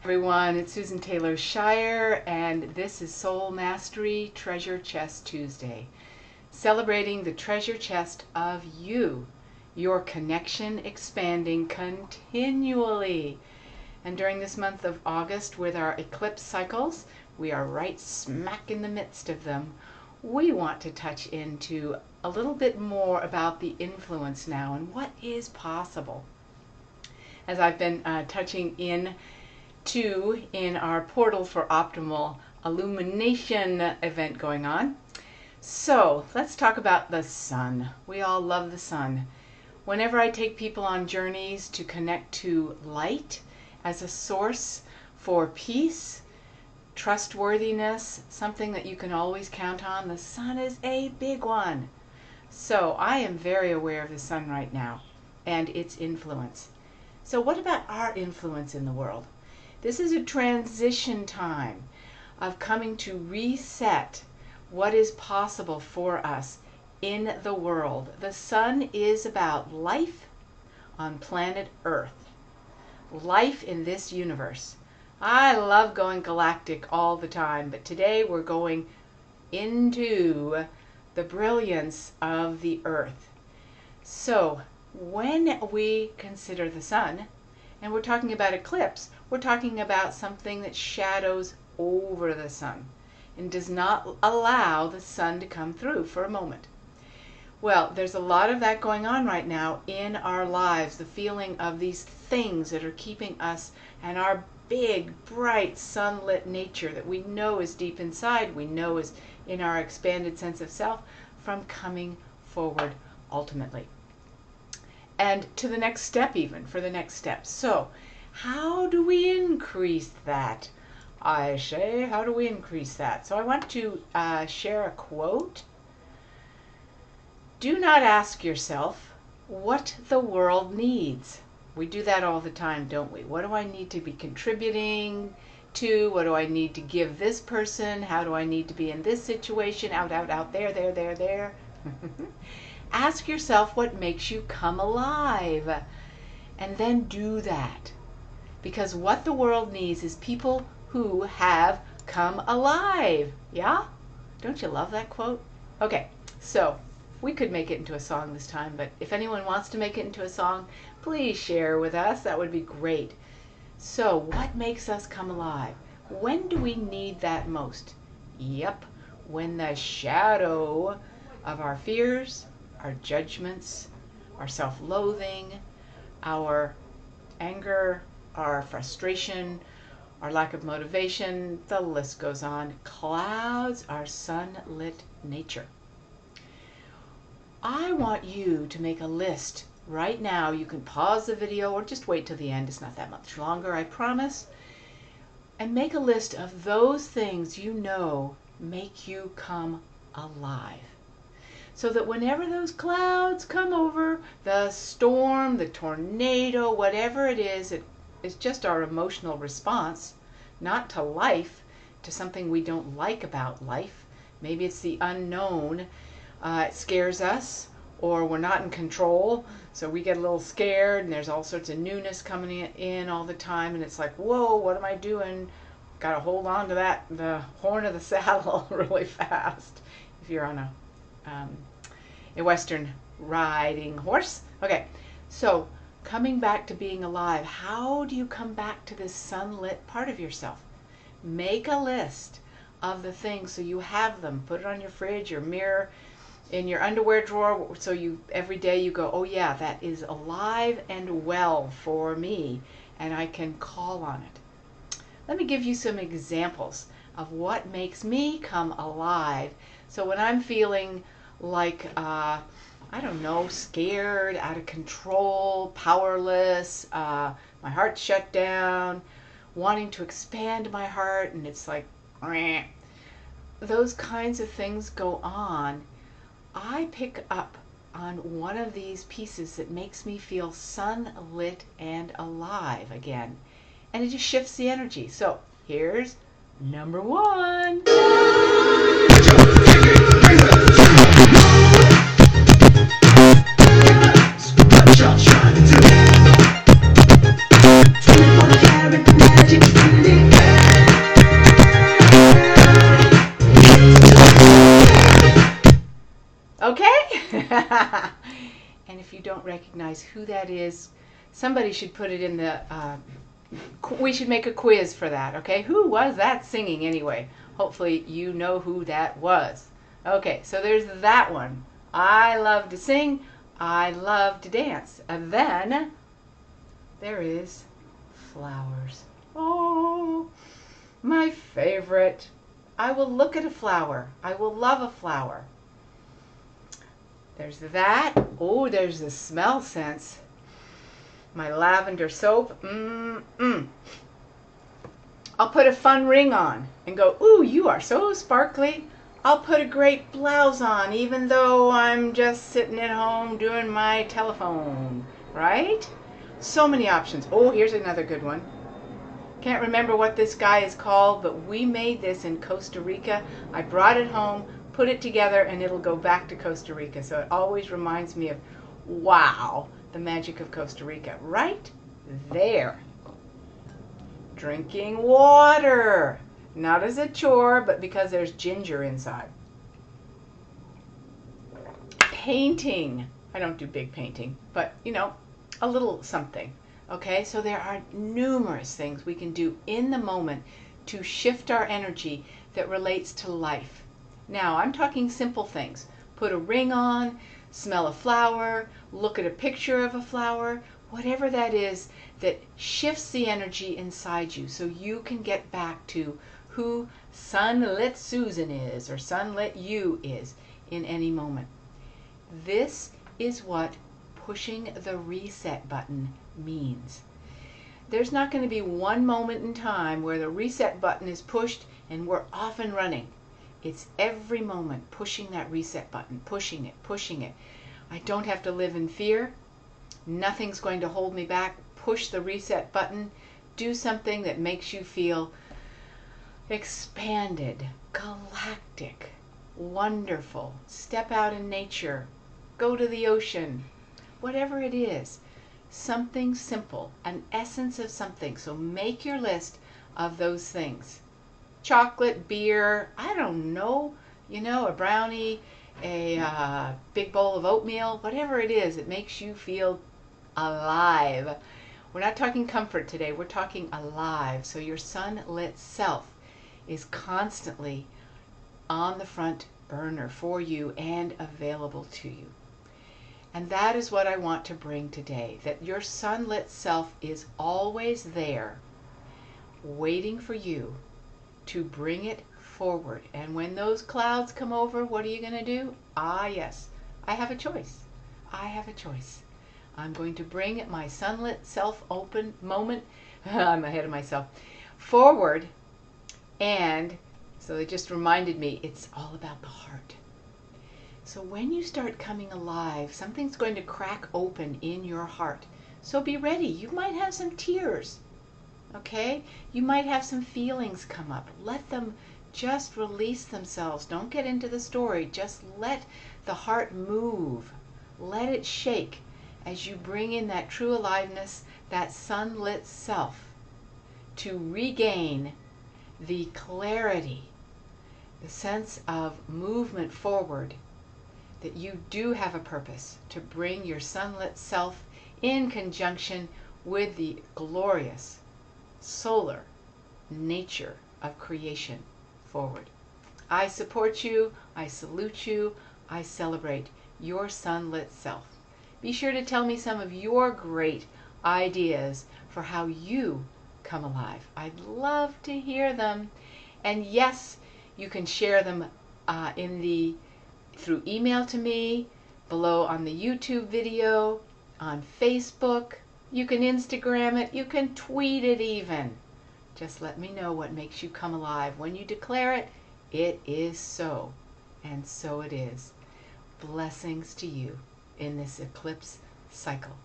Everyone, it's Susan Taylor Shire, and this is Soul Mastery Treasure Chest Tuesday, celebrating the treasure chest of you, your connection expanding continually. And during this month of August, with our eclipse cycles, we are right smack in the midst of them. We want to touch into a little bit more about the influence now and what is possible. As I've been touching in our Portal for Optimal Illumination event going on. So let's talk about the sun. We all love the sun. Whenever I take people on journeys to connect to light as a source for peace, trustworthiness, something that you can always count on, the sun is a big one. So I am very aware of the sun right now and its influence. So what about our influence in the world? This is a transition time of coming to reset what is possible for us in the world. The sun is about life on planet Earth, life in this universe. I love going galactic all the time, but today we're going into the brilliance of the Earth. So when we consider the sun, and we're talking about eclipse, we're talking about something that shadows over the sun and does not allow the sun to come through for a moment. Well, there's a lot of that going on right now in our lives, the feeling of these things that are keeping us and our big, bright, sunlit nature that we know is deep inside, we know is in our expanded sense of self, from coming forward ultimately. And to the next step, even for the next step. So how do we increase that? I say, how do we increase that? So I want to share a quote. Do not ask yourself what the world needs. We do that all the time, don't we? What do I need to be contributing to? What do I need to give this person? How do I need to be in this situation? Out, there. Ask yourself what makes you come alive, and then do that. Because what the world needs is people who have come alive. Yeah? Don't you love that quote? Okay, so we could make it into a song this time, but if anyone wants to make it into a song, please share with us. That would be great. So what makes us come alive? When do we need that most? Yep, when the shadow of our fears, our judgments, our self-loathing, our anger, our frustration, our lack of motivation, the list goes on, clouds our sunlit nature. I want you to make a list right now. You can pause the video or just wait till the end. It's not that much longer, I promise. And make a list of those things you know make you come alive. So that whenever those clouds come over, the storm, the tornado, whatever it is just our emotional response, not to life, to something we don't like about life. Maybe it's the unknown. It scares us, or we're not in control, so we get a little scared, and there's all sorts of newness coming in all the time, and it's like, whoa, what am I doing? Got to hold on to the horn of the saddle really fast if you're on a Western riding horse. Okay, so coming back to being alive, how do you come back to this sunlit part of yourself? Make a list of the things so you have them. Put it on your fridge, your mirror, in your underwear drawer, so you every day you go, oh yeah, that is alive and well for me, and I can call on it. Let me give you some examples of what makes me come alive. So when I'm feeling like, I don't know, scared, out of control, powerless, my heart's shut down, wanting to expand my heart, and it's like, those kinds of things go on, I pick up on one of these pieces that makes me feel sunlit and alive again. And it just shifts the energy. So here's number one. What y'all trying to do? 24 karat magic. And if you don't recognize who that is, somebody should put it in the, we should make a quiz for that, okay? Who was that singing anyway? Hopefully you know who that was. Okay, so there's that one. I love to sing. I love to dance. And then there is flowers. Oh, my favorite. I will look at a flower. I will love a flower. There's that. Oh, there's the smell sense. My lavender soap. I'll put a fun ring on and go, ooh, you are so sparkly. I'll put a great blouse on even though I'm just sitting at home doing my telephone, right? So many options. Oh, here's another good one. Can't remember what this guy is called, but we made this in Costa Rica. I brought it home, put it together, and it'll go back to Costa Rica. So it always reminds me of, wow, the magic of Costa Rica. Right there. Drinking water. Not as a chore, but because there's ginger inside. Painting. I don't do big painting, but you know, a little something. Okay, so there are numerous things we can do in the moment to shift our energy that relates to life. Now, I'm talking simple things. Put a ring on, smell a flower, look at a picture of a flower, whatever that is that shifts the energy inside you so you can get back to who Sunlit Susan is or Sunlit you is in any moment. This is what pushing the reset button means. There's not going to be one moment in time where the reset button is pushed and we're off and running. It's every moment pushing that reset button, pushing it, pushing it. I don't have to live in fear. Nothing's going to hold me back. Push the reset button. Do something that makes you feel expanded, galactic, wonderful. Step out in nature. Go to the ocean. Whatever it is, something simple, an essence of something. So make your list of those things. Chocolate, beer, I don't know, you know, a brownie, a big bowl of oatmeal, whatever it is, it makes you feel alive. We're not talking comfort today, we're talking alive. So your sunlit self is constantly on the front burner for you and available to you. And that is what I want to bring today, that your sunlit self is always there, waiting for you to bring it forward. And when those clouds come over, what are you going to do? Ah, yes, I have a choice. I have a choice. I'm going to bring my sunlit self open moment, I'm ahead of myself, forward. And so it just reminded me, it's all about the heart. So when you start coming alive, something's going to crack open in your heart. So be ready. You might have some tears, okay? You might have some feelings come up. Let them just release themselves. Don't get into the story. Just let the heart move. Let it shake as you bring in that true aliveness, that sunlit self, to regain the clarity, the sense of movement forward, that you do have a purpose to bring your sunlit self in conjunction with the glorious solar nature of creation forward. I support you, I salute you, I celebrate your sunlit self. Be sure to tell me some of your great ideas for how you come alive. I'd love to hear them. And yes, you can share them through email to me, below on the YouTube video, on Facebook. You can Instagram it, you can tweet it even. Just let me know what makes you come alive. When you declare it, it is so, and so it is. Blessings to you in this eclipse cycle.